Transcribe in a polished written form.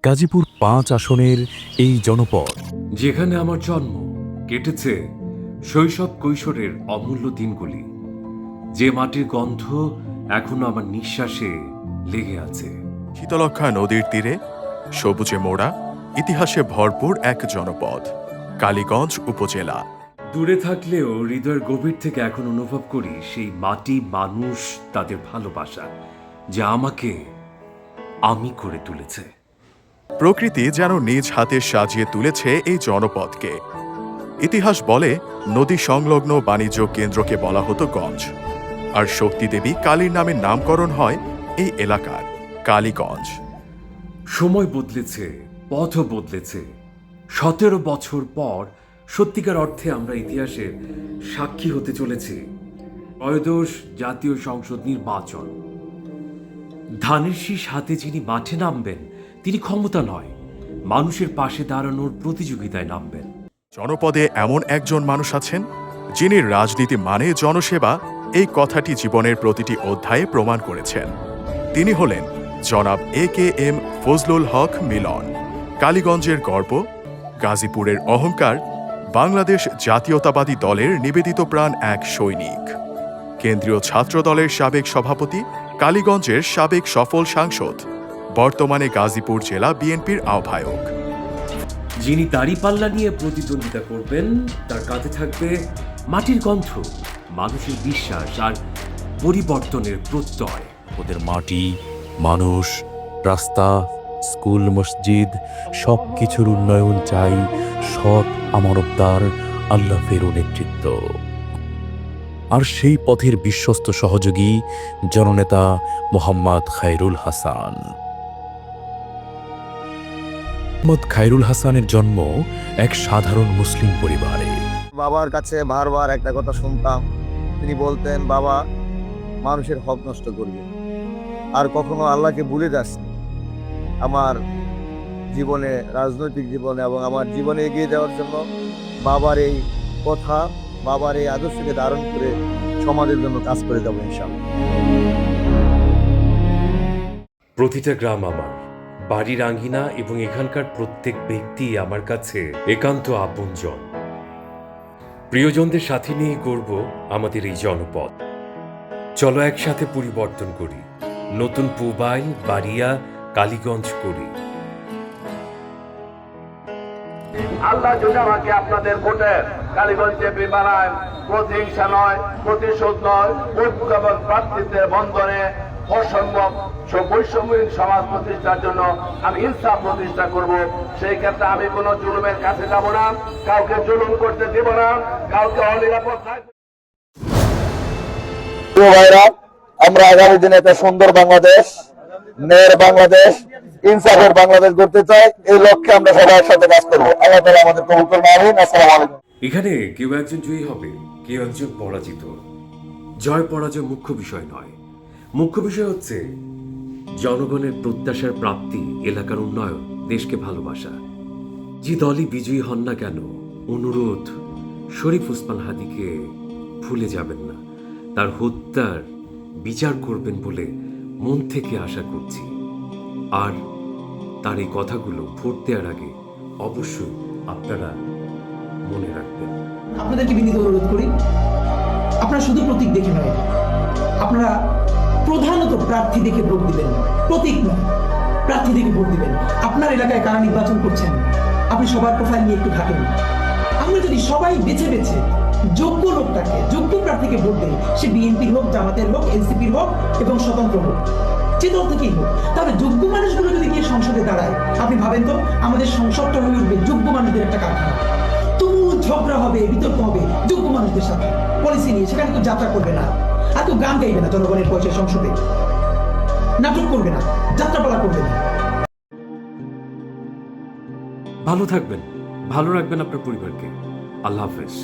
গাজীপুর ৫ আসনের এই জনপদ, যেখানে আমার জন্ম, কেটেছে শৈশব কৈশোরের অমূল্য দিনগুলি, যে মাটির গন্ধ এখনো আমার নিঃশ্বাসে লেগে আছে। শীতলক্ষা নদীর তীরে সবুজে মোড়া, ইতিহাসে ভরপুর এক জনপদ, কালীগঞ্জ উপজেলা। দূরে থাকলেও হৃদয়ের গভীর থেকে এখন অনুভব করি সেই মাটি, মানুষ, তাদের ভালোবাসা, যা আমাকে আমি করে তুলেছে। প্রকৃতি যেন নিজ হাতে সাজিয়ে তুলেছে এই জনপদকে। ইতিহাস বলে নদী সংলগ্ন বাণিজ্য কেন্দ্রকে বলা হতো গঞ্জ, আর শক্তিদেবী কালীর নামে নামকরণ হয় এই এলাকার, কালীগঞ্জ। সময় বদলেছে, পথও বদলেছে। ১৭ বছর পর সত্যিকার অর্থে আমরা ইতিহাসের সাক্ষী হতে চলেছি। ত্রয়োদশ জাতীয় সংসদ নির্বাচন। ধানের শীষ হাতে যিনি মাঠে নামবেন, তিনি ক্ষমতা নয়, মানুষের পাশে দাঁড়ানোর প্রতিযোগিতায় নামবেন। জনপদে এমন একজন মানুষ আছেন যিনি রাজনীতি মানে জনসেবা, এই কথাটি জীবনের প্রতিটি অধ্যায়ে প্রমাণ করেছেন। তিনি হলেন জনাব AKM ফজলুল হক মিলন, কালীগঞ্জের গর্ব, গাজীপুরের অহংকার, বাংলাদেশ জাতীয়তাবাদী দলের নিবেদিত প্রাণ এক সৈনিক, কেন্দ্রীয় ছাত্র দলের সাবেক সভাপতি, কালীগঞ্জের সাবেক সফল সাংসদ, বর্তমানে গাজীপুর জেলা বিএনপির আহ্বায়ক। যিনি দাড়িপাল্লা নিয়ে প্রতিদ্বন্দ্বিতা করবেন, তার কাঁধে থাকবে মাটির গন্ধ, মানুষের বিশ্বাস আর পরিবর্তনের প্রত্যয়। ওদের মাটি, মানুষ, রাস্তা, স্কুল, মসজিদ সব কিছুর উন্নয়ন চাই সৎ আমানতদার আল্লাহ ফেরু নেতৃত্ব। আর সেই পথের বিশ্বস্ত সহযোগী জননেতা মোহাম্মদ খায়রুল হাসান। মোহাম্মদ খায়রুল হাসানের জন্ম এক সাধারণ মুসলিম পরিবারে। বাবার কাছে বারবার একটা কথা শুনতাম, তিনি বলতেন, বাবা, মানুষের হক নষ্ট করবে আর কখনো আল্লাহকে ভুলে যাস না। আমার জীবনে, রাজনৈতিক জীবনে এবং আমার জীবনে এগিয়ে যাওয়ার জন্য বাবার এই কথা, বাবার এই আদর্শকে ধারণ করে সমাজের জন্য কাজ করে যাবো ইনশাআল্লাহ। প্রতিটা গ্রাম আমার, বাড়ির আঙ্গিনা এবং এখানকার প্রত্যেক ব্যক্তি আমার কাছে একান্ত আপনজন। প্রিয়জনদের সাথে নিয়ে গড়ব আমাদের এই জনপদ। চলো একসাথে পরিবর্তন করি, নতুন পুবাইল, বাড়িয়া, কালীগঞ্জ করি। আল্লাহ যদি আমাকে আপনাদের ভোটের কালীগঞ্জে বানায়, প্রতিহিংসা নয়, প্রতিশোধ নয়, ঐক্য এবং প্রার্থীদের বন্ধনে অসম্ভব বৈষম্যহীন সমাজ প্রতিষ্ঠার জন্য আমি ইনসাফ প্রতিষ্ঠা করব। সেই ক্ষেত্রে আমি কোনো জুলুমের কাছে যাব না, কাউকে জুলুম করতে দেব না, কাউকে অনিরাপদ থাকবে। আমরা আগামী দিনে একটা সুন্দর বাংলাদেশ, ন্যায়ের বাংলাদেশ, ইনসাফের বাংলাদেশ গড়তে চাই। এই লক্ষ্যে আমরা সবাই একসাথে কাজ করবো। আল্লাহ তাআলা আমাদের কবুল করুন। আমিন। আসসালামু আলাইকুম। এখানে কেউ একজন জয়ী হবে, কেউ একজন পরাজিত। জয় পরাজয় মুখ্য বিষয় নয়, মুখ্য বিষয় হচ্ছে জনগণের প্রত্যাশার প্রাপ্তি, এলাকার উন্নয়ন, দেশকে ভালোবাসা। যে দলই বিজয়ী হন না কেন, অনুরোধ, শরীফ ওসমান হাদিকে ভুলে যাবেন না। তার হত্যার বিচার করবেন বলে মন থেকে আশা করছি। আর তার এই কথাগুলো ভোট দেওয়ার আগে অবশ্যই আপনারা মনে রাখবেন। আপনাদেরকে বিনীত অনুরোধ করি, আপনারা শুধু প্রতীক দেখে নয়, আপনারা প্রধানত প্রার্থী দেখে ভোট দিবেন। প্রতীক নয়, প্রার্থী দেখে ভোট দিবেন। আপনার এলাকায় কারা নির্বাচন করছেন, আপনি সবার প্রোফাইল নিয়ে একটু ঘাটেন। আমরা যদি সবাই বেছে বেছে যোগ্য লোকটাকে, যোগ্য প্রার্থীকে ভোট দেই, সে বিএনপির হোক, জামাতের হোক, এনসিপির হোক এবং স্বতন্ত্র হোক, যে দল থেকেই হোক, তাহলে যোগ্য মানুষগুলো যদি গিয়ে সংসদে দাঁড়ায়, আপনি ভাবেন তো আমাদের সংসদটা হয়ে উঠবে যোগ্য মানুষদের একটা কারখানা। তুমুল ঝগড়া হবে, বিতর্ক হবে যোগ্য মানুষদের সাথে পলিসি নিয়ে। সেখানে কেউ যাত্রা করবে না, আর কেউ গান গাইবে না, জনগণের পয়সায় সংসদে নাটক করবে না, যাত্রাপালা করবে না। ভালো থাকবেন, ভালো রাখবেন আপনার পরিবারকে। আল্লাহ হাফেজ।